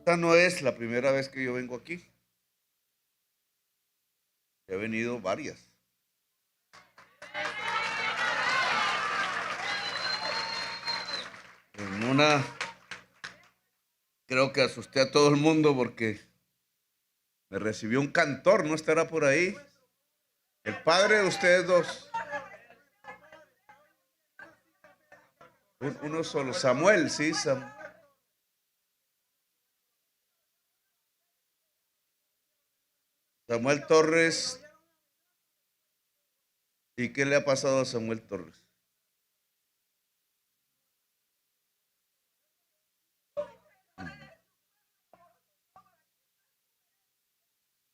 Esta no es la primera vez que yo vengo aquí. He venido varias. En una creo que asusté a todo el mundo porque me recibió un cantor, ¿no estará por ahí? El padre de ustedes dos. Uno solo, Samuel, sí. Samuel Torres. ¿Y qué le ha pasado a Samuel Torres?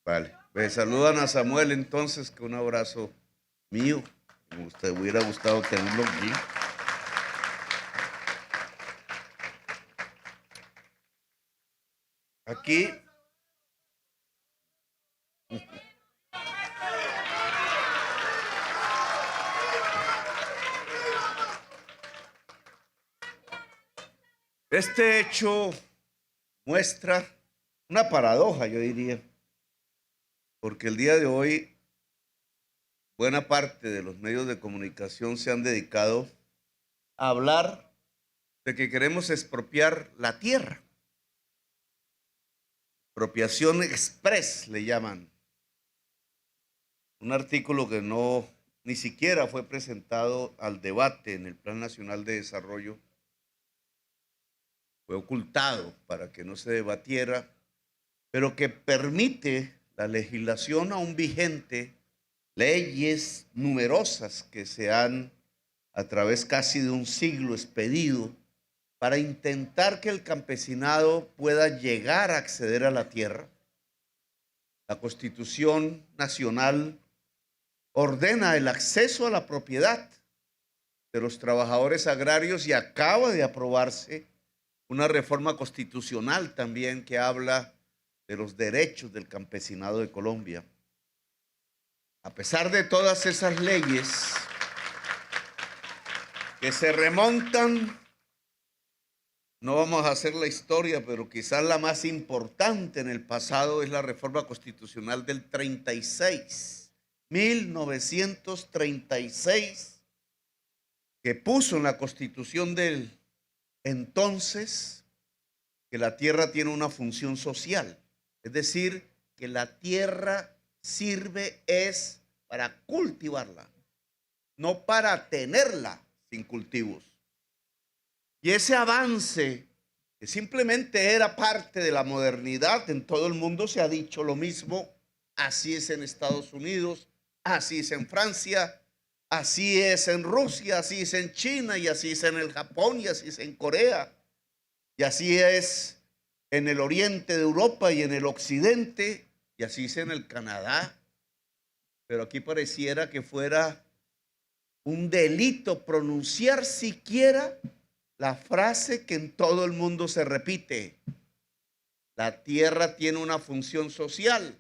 Vale. Me saludan a Samuel entonces, que un abrazo mío. Me hubiera gustado tenerlo aquí. Aquí. Este hecho muestra una paradoja, yo diría, porque el día de hoy buena parte de los medios de comunicación se han dedicado a hablar de que queremos expropiar la tierra. Expropiación express le llaman. Un artículo que no ni siquiera fue presentado al debate en el Plan Nacional de Desarrollo. Fue ocultado para que no se debatiera, pero que permite la legislación aún vigente, leyes numerosas que se han a través casi de un siglo expedido para intentar que el campesinado pueda llegar a acceder a la tierra. La Constitución Nacional ordena el acceso a la propiedad de los trabajadores agrarios y acaba de aprobarse una reforma constitucional también que habla de los derechos del campesinado de Colombia. A pesar de todas esas leyes que se remontan, no vamos a hacer la historia, pero quizás la más importante en el pasado es la reforma constitucional del 36, 1936, que puso en la constitución del entonces que la tierra tiene una función social, es decir, que la tierra sirve es para cultivarla, no para tenerla sin cultivos. Y ese avance, que simplemente era parte de la modernidad, en todo el mundo se ha dicho lo mismo, así es en Estados Unidos, así es en Francia, así es en Rusia, así es en China, y así es en el Japón, y así es en Corea, y así es en el oriente de Europa y en el occidente, y así es en el Canadá. Pero aquí pareciera que fuera un delito pronunciar siquiera la frase que en todo el mundo se repite: la tierra tiene una función social,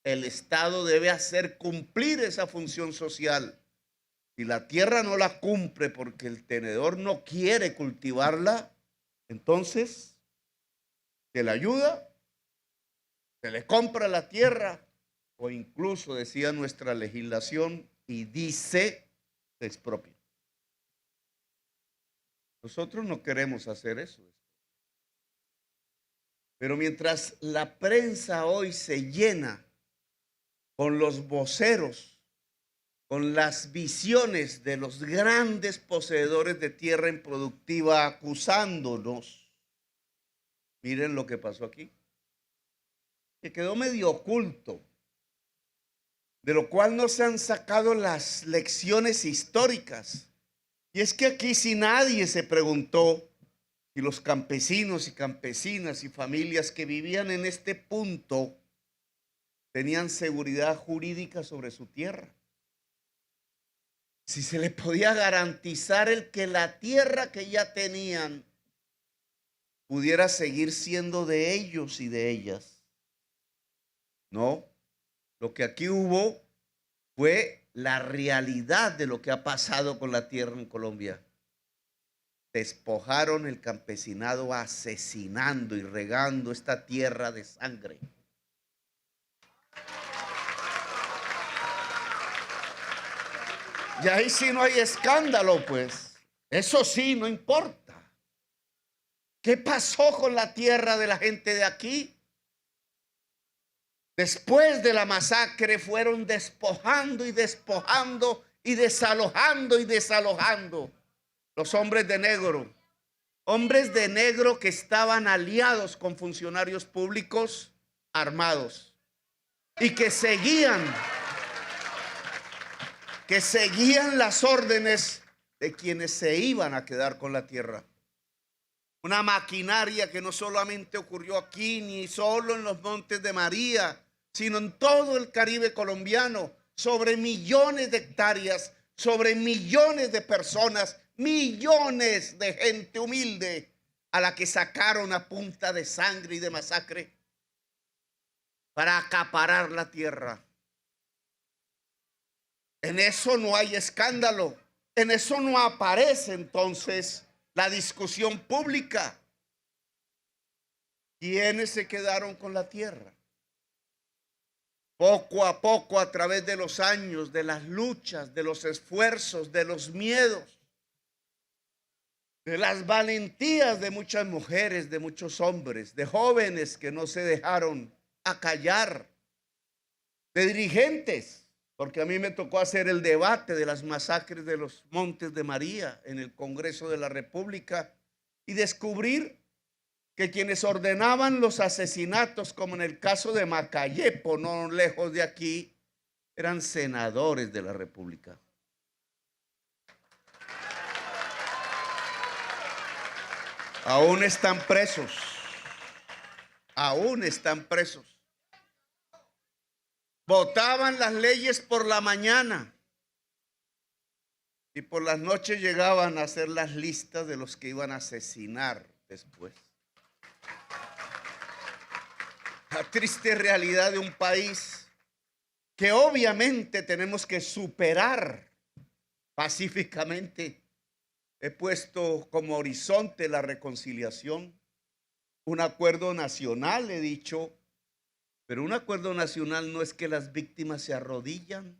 el Estado debe hacer cumplir esa función social. Si la tierra no la cumple porque el tenedor no quiere cultivarla, entonces se le ayuda, se le compra la tierra, o incluso, decía nuestra legislación, y dice, se expropia. Nosotros no queremos hacer eso. Pero mientras la prensa hoy se llena con los voceros, con las visiones de los grandes poseedores de tierra improductiva acusándonos, miren lo que pasó aquí, que quedó medio oculto, de lo cual no se han sacado las lecciones históricas. Y es que aquí si nadie se preguntó si los campesinos y campesinas y familias que vivían en este punto tenían seguridad jurídica sobre su tierra, si se le podía garantizar el que la tierra que ya tenían pudiera seguir siendo de ellos y de ellas. No, lo que aquí hubo fue la realidad de lo que ha pasado con la tierra en Colombia. despojaron el campesinado asesinando y regando esta tierra de sangre. Y ahí sí no hay escándalo, pues. Eso sí, no importa. ¿Qué pasó con la tierra de la gente de aquí? Después de la masacre fueron despojando y despojando y desalojando y desalojando los hombres de negro. Hombres de negro que estaban aliados con funcionarios públicos armados y que seguían las órdenes de quienes se iban a quedar con la tierra. Una maquinaria que no solamente ocurrió aquí, ni solo en los Montes de María, sino en todo el Caribe colombiano, sobre millones de hectáreas, sobre millones de personas, millones de gente humilde a la que sacaron a punta de sangre y de masacre para acaparar la tierra. En eso no hay escándalo, en eso no aparece entonces la discusión pública. ¿Quiénes se quedaron con la tierra? Poco a poco, a través de los años, de las luchas, de los esfuerzos, de los miedos, de las valentías de muchas mujeres, de muchos hombres, de jóvenes que no se dejaron acallar, de dirigentes, porque a mí me tocó hacer el debate de las masacres de los Montes de María en el Congreso de la República y descubrir que quienes ordenaban los asesinatos, como en el caso de Macayepo, no lejos de aquí, eran senadores de la República. Aún están presos. Aún están presos. Votaban las leyes por la mañana y por las noches llegaban a hacer las listas de los que iban a asesinar después. La triste realidad de un país que obviamente tenemos que superar pacíficamente. He puesto como horizonte la reconciliación, un acuerdo nacional, he dicho, pero un acuerdo nacional no es que las víctimas se arrodillan.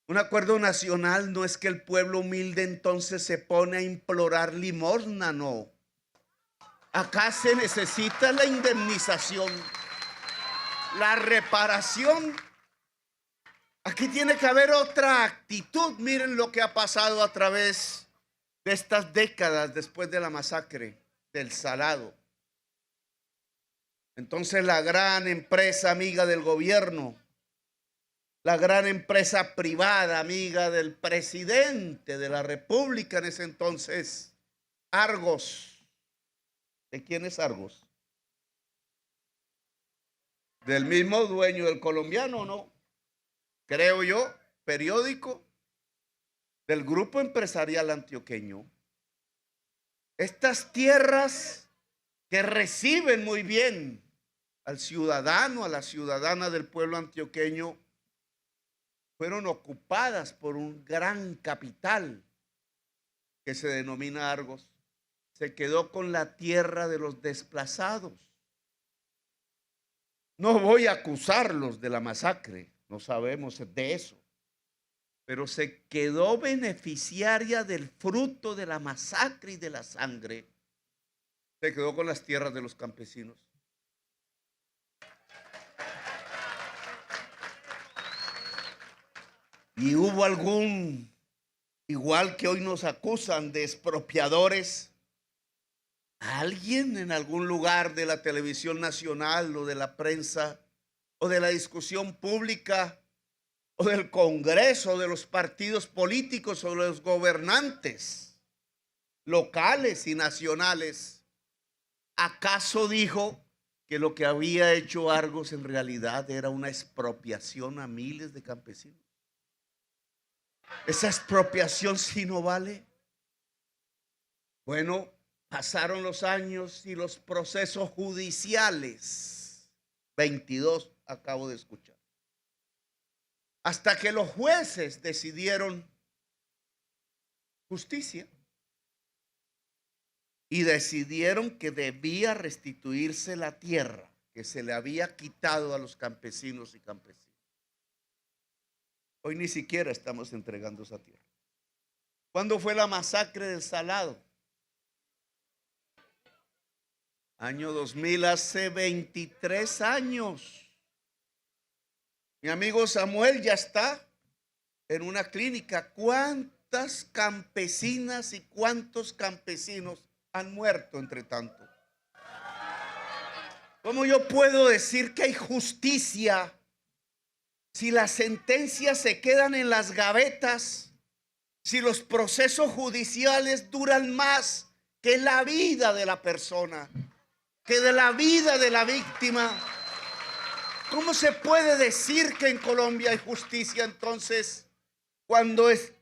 Un acuerdo nacional no es que el pueblo humilde entonces se pone a implorar limosna, no. Acá se necesita la indemnización, la reparación. Aquí tiene que haber otra actitud. Miren lo que ha pasado a través de estas décadas después de la masacre del Salado. Entonces la gran empresa amiga del gobierno, la gran empresa privada amiga del presidente de la República en ese entonces, Argos. ¿De quién es Argos? Del mismo dueño del Colombiano, ¿no? Creo yo, periódico del grupo empresarial antioqueño. Estas tierras que reciben muy bien al ciudadano, a la ciudadana del pueblo antioqueño, fueron ocupadas por un gran capital que se denomina Argos. Se quedó con la tierra de los desplazados. No voy a acusarlos de la masacre, no sabemos de eso, pero se quedó beneficiaria del fruto de la masacre y de la sangre. Se quedó con las tierras de los campesinos. Y hubo algún, igual que hoy nos acusan de expropiadores, alguien en algún lugar de la televisión nacional o de la prensa o de la discusión pública o del Congreso, de los partidos políticos o de los gobernantes locales y nacionales, ¿acaso dijo que lo que había hecho Argos en realidad era una expropiación a miles de campesinos? ¿Esa expropiación sí no vale? Bueno, pasaron los años y los procesos judiciales, 22 acabo de escuchar, hasta que los jueces decidieron justicia. y decidieron que debía restituirse la tierra que se le había quitado a los campesinos y campesinas. Hoy ni siquiera estamos entregando esa tierra. ¿Cuándo fue la masacre del Salado? Año 2000, hace 23 años. Mi amigo Samuel ya está en una clínica. ¿Cuántas campesinas y cuántos campesinos han muerto entre tanto? ¿Cómo yo puedo decir que hay justicia si las sentencias se quedan en las gavetas, si los procesos judiciales duran más que la vida de la persona, que de la vida de la víctima? ¿Cómo se puede decir que en Colombia hay justicia entonces cuando es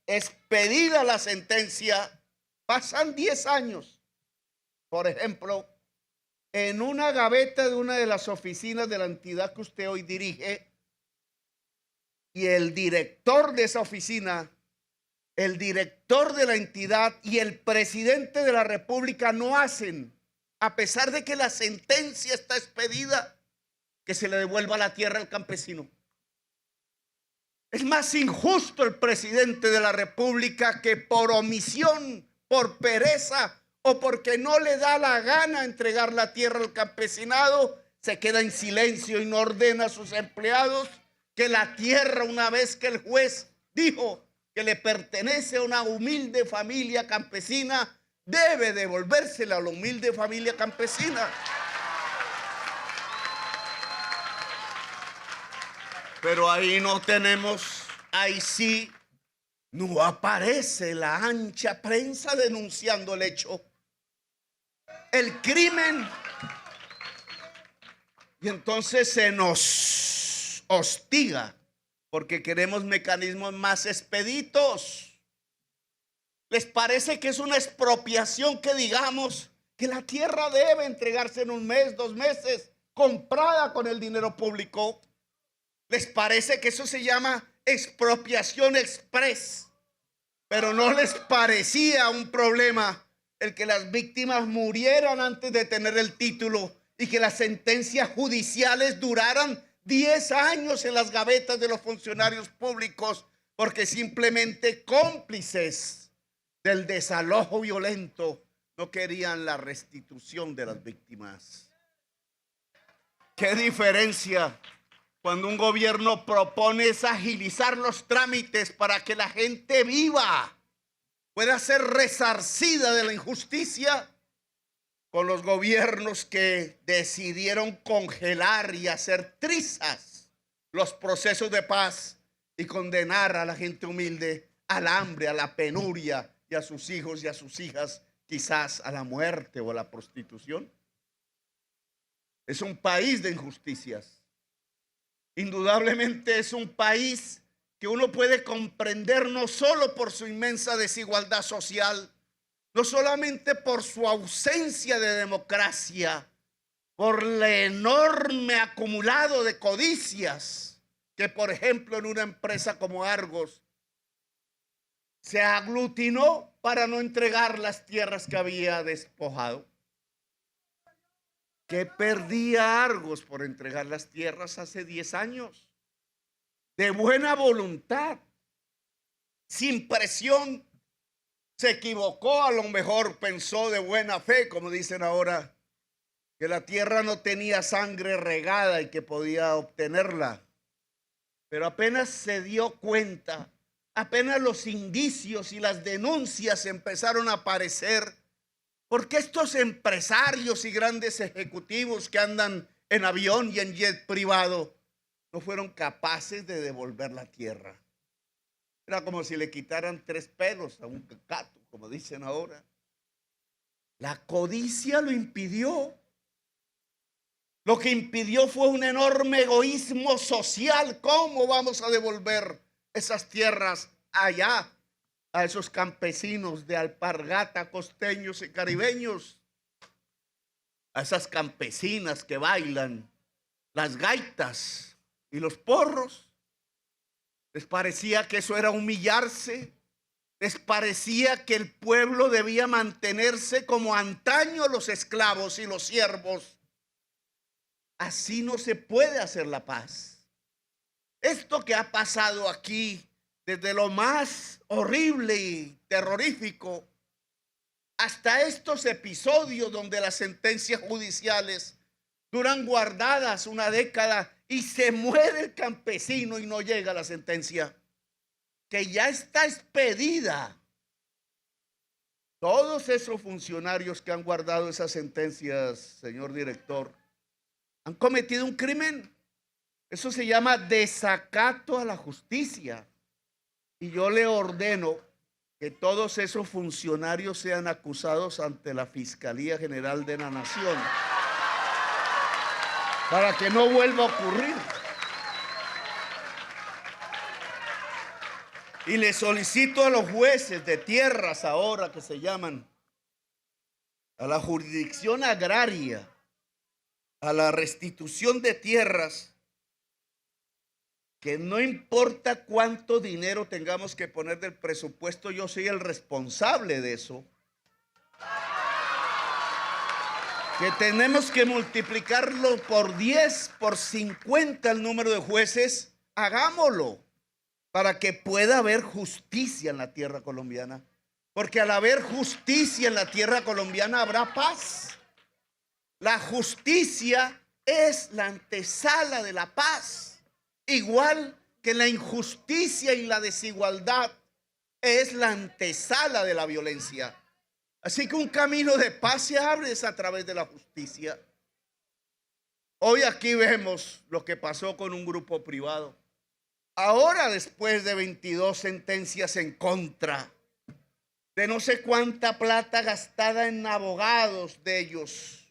expedida la sentencia? Pasan 10 años. Por ejemplo, en una gaveta de una de las oficinas de la entidad que usted hoy dirige, y el director de esa oficina, el director de la entidad y el presidente de la República no hacen, a pesar de que la sentencia está expedida, que se le devuelva la tierra al campesino. Es más injusto el presidente de la República que por omisión, por pereza o porque no le da la gana entregar la tierra al campesinado, se queda en silencio y no ordena a sus empleados que la tierra, una vez que el juez dijo que le pertenece a una humilde familia campesina, debe devolvérsela a la humilde familia campesina. Pero ahí no tenemos, ahí sí, no aparece la ancha prensa denunciando el hecho, el crimen. Y entonces se nos hostiga porque queremos mecanismos más expeditos. ¿Les parece que es una expropiación que digamos que la tierra debe entregarse en 1 mes, 2 meses, comprada con el dinero público? ¿Les parece que eso se llama expropiación express? Pero no les parecía un problema el que las víctimas murieran antes de tener el título y que las sentencias judiciales duraran 10 años en las gavetas de los funcionarios públicos, porque simplemente cómplices del desalojo violento no querían la restitución de las víctimas. ¿Qué diferencia cuando un gobierno propone es agilizar los trámites para que la gente viva pueda ser resarcida de la injusticia, con los gobiernos que decidieron congelar y hacer trizas los procesos de paz y condenar a la gente humilde al hambre, a la penuria y a sus hijos y a sus hijas quizás a la muerte o a la prostitución? Es un país de injusticias. Indudablemente es un país que uno puede comprender no solo por su inmensa desigualdad social, no solamente por su ausencia de democracia, por el enorme acumulado de codicias que, por ejemplo, en una empresa como Argos se aglutinó para no entregar las tierras que había despojado. ¿Qué perdía Argos por entregar las tierras hace 10 años? De buena voluntad, sin presión. Se equivocó, a lo mejor pensó de buena fe, como dicen ahora, que la tierra no tenía sangre regada y que podía obtenerla. Pero apenas se dio cuenta, apenas los indicios y las denuncias empezaron a aparecer, porque estos empresarios y grandes ejecutivos que andan en avión y en jet privado no fueron capaces de devolver la tierra. Era como si le quitaran 3 pelos a un gato, como dicen ahora. La codicia lo impidió. Lo que impidió fue un enorme egoísmo social. ¿Cómo vamos a devolver esas tierras allá a esos campesinos de Alpargata, costeños y caribeños? A esas campesinas que bailan las gaitas y los porros. ¿Les parecía que eso era humillarse? Les parecía que el pueblo debía mantenerse como antaño los esclavos y los siervos. Así no se puede hacer la paz. Esto que ha pasado aquí, desde lo más horrible y terrorífico, hasta estos episodios donde las sentencias judiciales duran guardadas una década y se muere el campesino y no llega la sentencia, que ya está expedida. Todos esos funcionarios que han guardado esas sentencias, señor director, han cometido un crimen. Eso se llama desacato a la justicia. Y yo le ordeno que todos esos funcionarios sean acusados ante la Fiscalía General de la Nación para que no vuelva a ocurrir. Y le solicito a los jueces de tierras ahora que se llaman, a la jurisdicción agraria, a la restitución de tierras, que no importa cuánto dinero tengamos que poner del presupuesto, yo soy el responsable de eso. Que tenemos que multiplicarlo por 10, por 50 el número de jueces, hagámoslo, para que pueda haber justicia en la tierra colombiana. Porque al haber justicia en la tierra colombiana habrá paz. La justicia es la antesala de la paz. Igual que la injusticia y la desigualdad es la antesala de la violencia. Así que un camino de paz se abre a través de la justicia. Hoy aquí vemos lo que pasó con un grupo privado. Ahora, después de 22 sentencias en contra, de no sé cuánta plata gastada en abogados de ellos,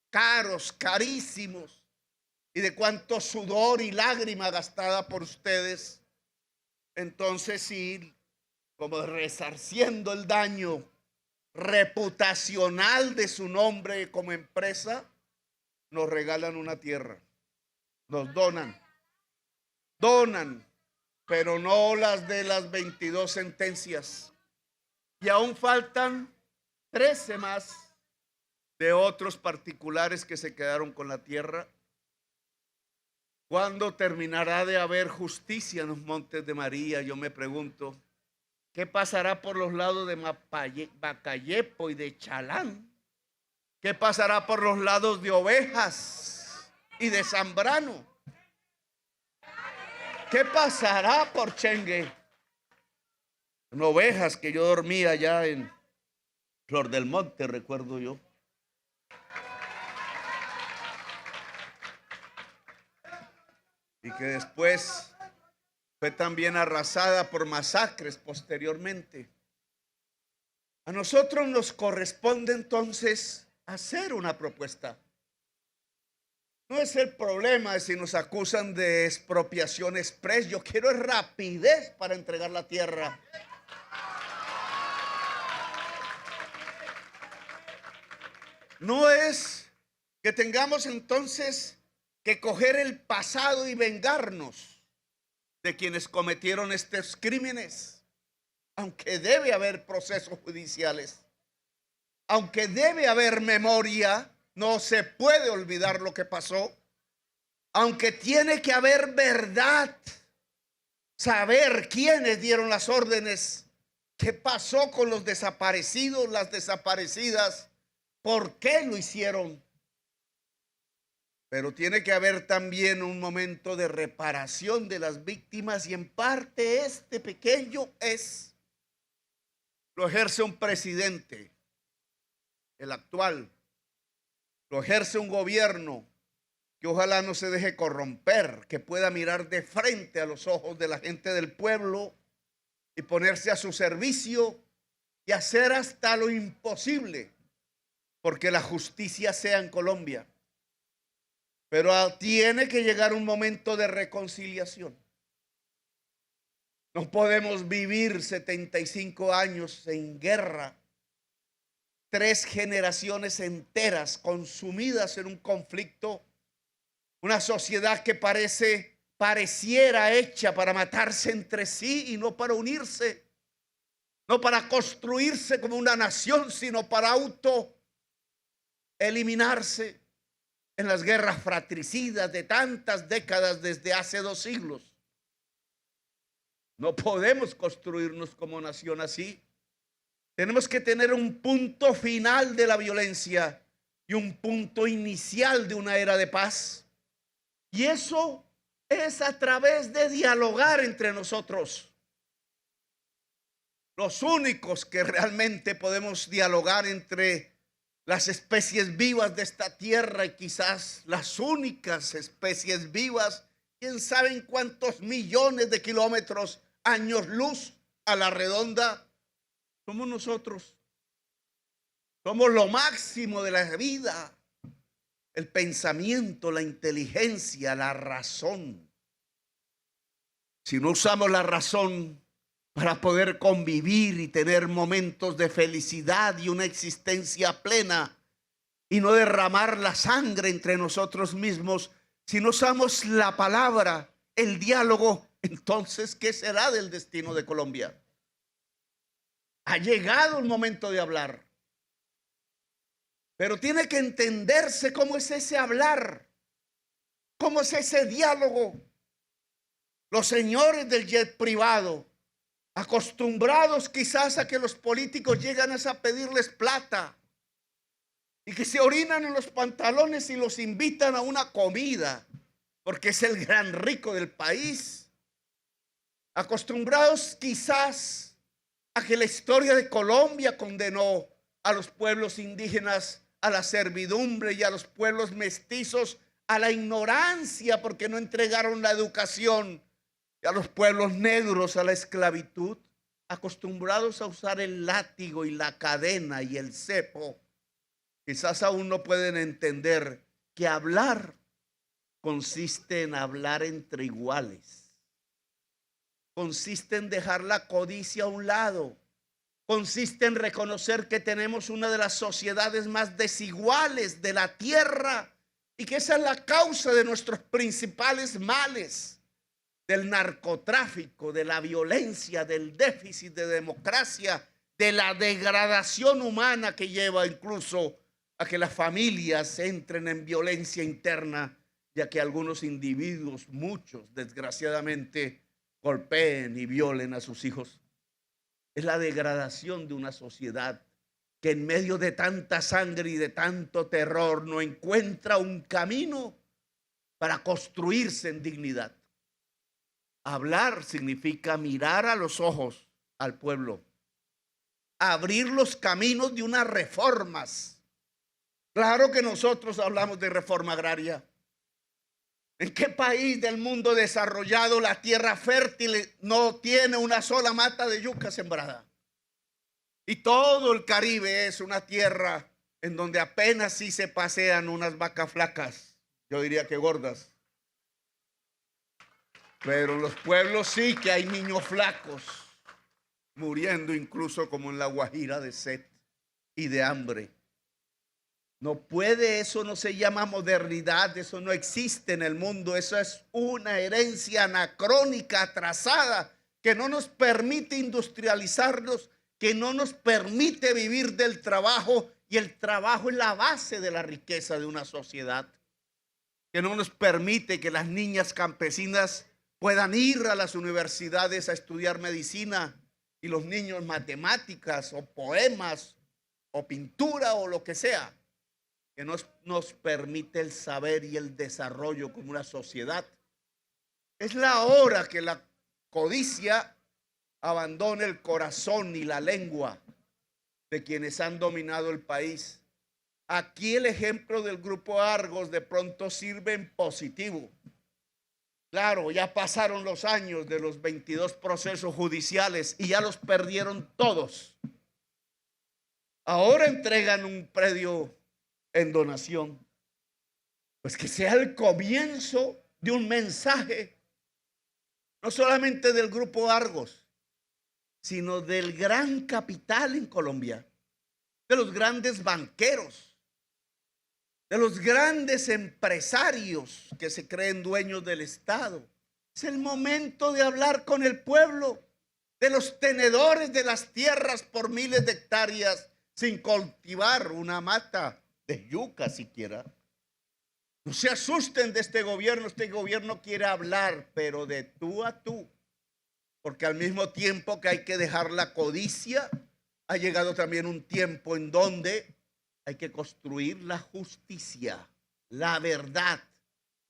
caros, carísimos, y de cuánto sudor y lágrima gastada por ustedes, entonces sí, como resarciendo el daño reputacional de su nombre como empresa, nos regalan una tierra, nos donan, pero no las de las 22 sentencias. Y aún faltan 13 más de otros particulares que se quedaron con la tierra. ¿Cuándo terminará de haber justicia en los Montes de María? Yo me pregunto. ¿Qué pasará por los lados de Bacayepo y de Chalán? ¿Qué pasará por los lados de Ovejas y de Zambrano? ¿Qué pasará por Chengue? En Ovejas, que yo dormía allá en Flor del Monte, recuerdo yo. Y que después fue también arrasada por masacres posteriormente. A nosotros nos corresponde entonces hacer una propuesta. No es el problema si nos acusan de expropiación express. Yo quiero rapidez para entregar la tierra. No es que tengamos entonces que coger el pasado y vengarnos de quienes cometieron estos crímenes, aunque debe haber procesos judiciales, aunque debe haber memoria, no se puede olvidar lo que pasó, aunque tiene que haber verdad, saber quiénes dieron las órdenes, qué pasó con los desaparecidos, las desaparecidas, por qué lo hicieron. Pero tiene que haber también un momento de reparación de las víctimas, y en parte este pequeño lo ejerce un presidente, el actual, lo ejerce un gobierno que ojalá no se deje corromper, que pueda mirar de frente a los ojos de la gente del pueblo y ponerse a su servicio y hacer hasta lo imposible porque la justicia sea en Colombia. Pero tiene que llegar un momento de reconciliación. No podemos vivir 75 años en guerra, 3 generaciones enteras consumidas en un conflicto, una sociedad que pareciera hecha para matarse entre sí y no para unirse. no para construirse como una nación, sino para autoeliminarse en las guerras fratricidas de tantas décadas desde hace 2 siglos. No podemos construirnos como nación así. Tenemos que tener un punto final de la violencia y un punto inicial de una era de paz. Y eso es a través de dialogar entre nosotros. Los únicos que realmente podemos dialogar entre las especies vivas de esta tierra, y quizás las únicas especies vivas, quién sabe en cuántos millones de kilómetros, años luz a la redonda, somos nosotros. Somos lo máximo de la vida, el pensamiento, la inteligencia, la razón. Si no usamos la razón para poder convivir y tener momentos de felicidad y una existencia plena, y no derramar la sangre entre nosotros mismos, si no usamos la palabra, el diálogo, entonces, ¿qué será del destino de Colombia? Ha llegado el momento de hablar, pero tiene que entenderse cómo es ese hablar, cómo es ese diálogo. Los señores del jet privado, acostumbrados quizás a que los políticos llegan a pedirles plata y que se orinan en los pantalones y los invitan a una comida, porque es el gran rico del país. Acostumbrados quizás a que la historia de Colombia condenó a los pueblos indígenas a la servidumbre y a los pueblos mestizos a la ignorancia porque no entregaron la educación, y a los pueblos negros a la esclavitud, acostumbrados a usar el látigo y la cadena y el cepo, quizás aún no pueden entender que hablar consiste en hablar entre iguales. Consiste en dejar la codicia a un lado. Consiste en reconocer que tenemos una de las sociedades más desiguales de la tierra y que esa es la causa de nuestros principales males, del narcotráfico, de la violencia, del déficit de democracia, de la degradación humana que lleva incluso a que las familias entren en violencia interna, ya que algunos individuos, muchos desgraciadamente, golpeen y violen a sus hijos. Es la degradación de una sociedad que en medio de tanta sangre y de tanto terror no encuentra un camino para construirse en dignidad. Hablar significa mirar a los ojos al pueblo, abrir los caminos de unas reformas. Claro que nosotros hablamos de reforma agraria. ¿En qué país del mundo desarrollado la tierra fértil no tiene una sola mata de yuca sembrada? Y todo el Caribe es una tierra en donde apenas sí se pasean unas vacas flacas, yo diría que gordas. Pero en los pueblos sí que hay niños flacos, muriendo incluso como en La Guajira de sed y de hambre. No puede, eso no se llama modernidad, eso no existe en el mundo, eso es una herencia anacrónica, atrasada, que no nos permite industrializarnos, que no nos permite vivir del trabajo, y el trabajo es la base de la riqueza de una sociedad, que no nos permite que las niñas campesinas puedan ir a las universidades a estudiar medicina y los niños matemáticas o poemas o pintura o lo que sea, que nos permite el saber y el desarrollo como una sociedad. Es la hora que la codicia abandone el corazón y la lengua de quienes han dominado el país. Aquí el ejemplo del Grupo Argos de pronto sirve en positivo. Claro, ya pasaron los años de los 22 procesos judiciales y ya los perdieron todos. Ahora entregan un predio en donación. Pues que sea el comienzo de un mensaje, no solamente del Grupo Argos, sino del gran capital en Colombia, de los grandes banqueros, de los grandes empresarios que se creen dueños del Estado. Es el momento de hablar con el pueblo. de los tenedores de las tierras por miles de hectáreas sin cultivar una mata de yuca siquiera. No se asusten de este gobierno quiere hablar, pero de tú a tú, porque al mismo tiempo que hay que dejar la codicia, ha llegado también un tiempo en donde hay que construir la justicia, la verdad,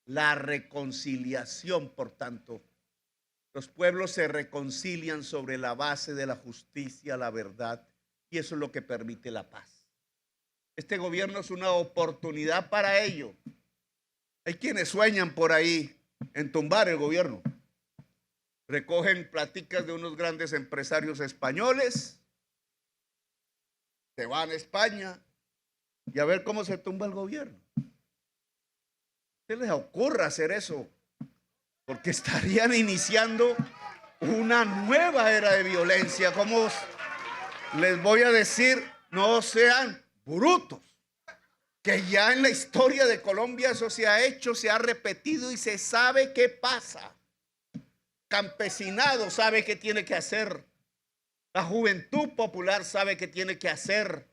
la reconciliación. Por tanto, los pueblos se reconcilian sobre la base de la justicia, la verdad, y eso es lo que permite la paz. Este gobierno es una oportunidad para ello. Hay quienes sueñan por ahí en tumbar el gobierno. Recogen pláticas de unos grandes empresarios españoles, se van a España y a ver cómo se tumba el gobierno. ¿Qué les ocurre hacer eso? Porque estarían iniciando una nueva era de violencia. Como les voy a decir, no sean brutos, que ya en la historia de Colombia eso se ha hecho, se ha repetido y se sabe qué pasa. Campesinado sabe qué tiene que hacer, la juventud popular sabe qué tiene que hacer,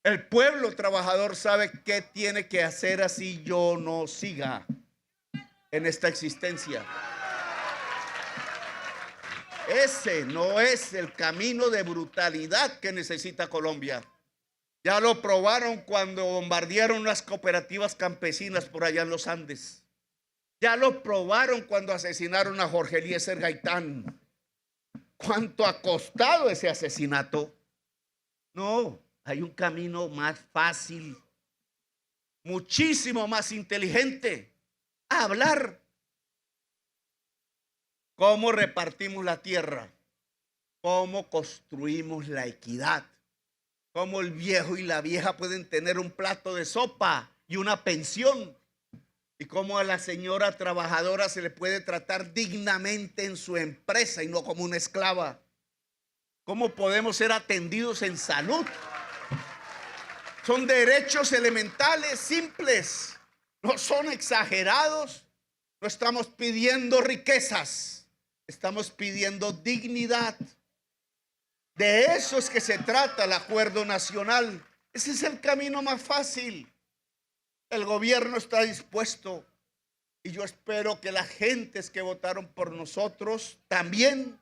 el pueblo trabajador sabe qué tiene que hacer, así yo no siga en esta existencia. Ese no es el camino de brutalidad que necesita Colombia. Ya lo probaron cuando bombardearon las cooperativas campesinas por allá en los Andes. Ya lo probaron cuando asesinaron a Jorge Eliezer Gaitán. ¿Cuánto ha costado ese asesinato? No, hay un camino más fácil, muchísimo más inteligente. A hablar. ¿Cómo repartimos la tierra? ¿Cómo construimos la equidad? ¿Cómo el viejo y la vieja pueden tener un plato de sopa y una pensión? ¿Y cómo a la señora trabajadora se le puede tratar dignamente en su empresa y no como una esclava? ¿Cómo podemos ser atendidos en salud? Son derechos elementales, simples, no son exagerados. No estamos pidiendo riquezas, estamos pidiendo dignidad. De eso es que se trata el acuerdo nacional. Ese es el camino más fácil. El gobierno está dispuesto y yo espero que las gentes que votaron por nosotros también,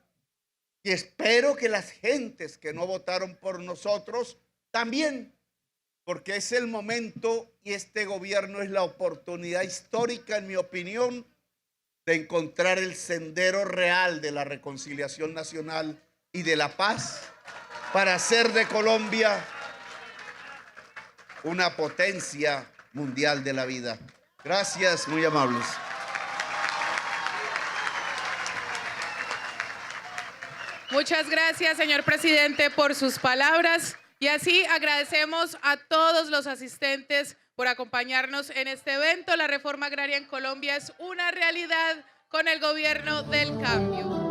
y espero que las gentes que no votaron por nosotros también, porque es el momento y este gobierno es la oportunidad histórica, en mi opinión, de encontrar el sendero real de la reconciliación nacional y de la paz para hacer de Colombia una potencia mundial de la vida. Gracias, muy amables. Muchas gracias, señor presidente, por sus palabras. Y así agradecemos a todos los asistentes por acompañarnos en este evento. La reforma agraria en Colombia es una realidad con el gobierno del cambio.